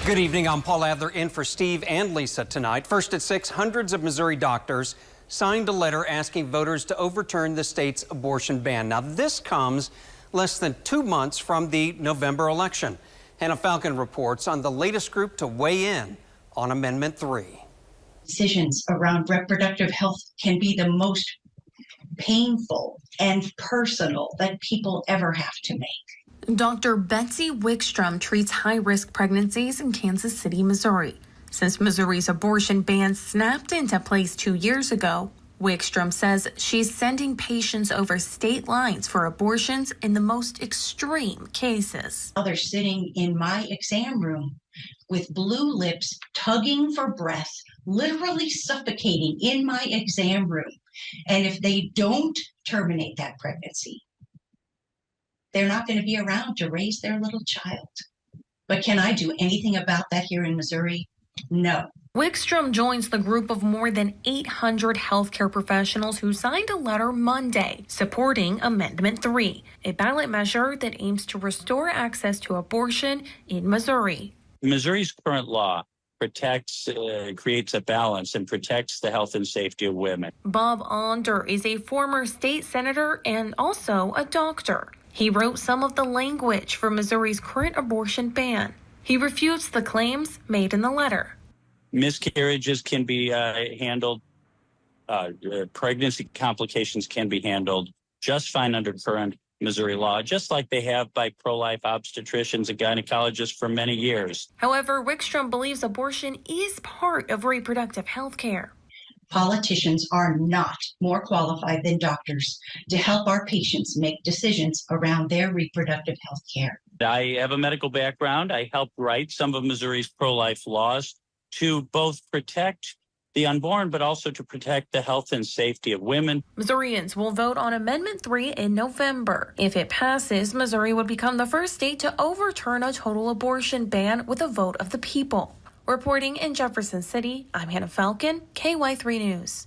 Good evening. I'm Paul Adler in for Steve and Lisa tonight. First at 6, hundreds of Missouri doctors signed a letter asking voters to overturn the state's abortion ban. Now, this comes less than 2 months from the November election. Hannah Falcon reports on the latest group to weigh in on Amendment 3. Decisions around reproductive health can be the most painful and personal that people ever have to make. Dr. Betsy Wickstrom treats high-risk pregnancies in Kansas City, Missouri. Since Missouri's abortion ban snapped into place 2 years ago, Wickstrom says she's sending patients over state lines for abortions in the most extreme cases. They're sitting in my exam room with blue lips, tugging for breath, literally suffocating in my exam room. And if they don't terminate that pregnancy, they're not going to be around to raise their little child. But can I do anything about that here in Missouri? No. Wickstrom joins the group of more than 800 healthcare professionals who signed a letter Monday supporting Amendment 3, a ballot measure that aims to restore access to abortion in Missouri. Missouri's current law creates a balance and protects the health and safety of women. Bob Onder is a former state senator and also a doctor. He wrote some of the language for Missouri's current abortion ban. He refutes the claims made in the letter. Miscarriages can be handled. Pregnancy complications can be handled just fine under current Missouri law, just like they have by pro-life obstetricians and gynecologists for many years. However, Wickstrom believes abortion is part of reproductive health care. Politicians are not more qualified than doctors to help our patients make decisions around their reproductive health care. I have a medical background. I helped write some of Missouri's pro-life laws to both protect the unborn, but also to protect the health and safety of women. Missourians will vote on Amendment 3 in November. If it passes, Missouri would become the first state to overturn a total abortion ban with a vote of the people. Reporting in Jefferson City, I'm Hannah Falcon, KY3 News.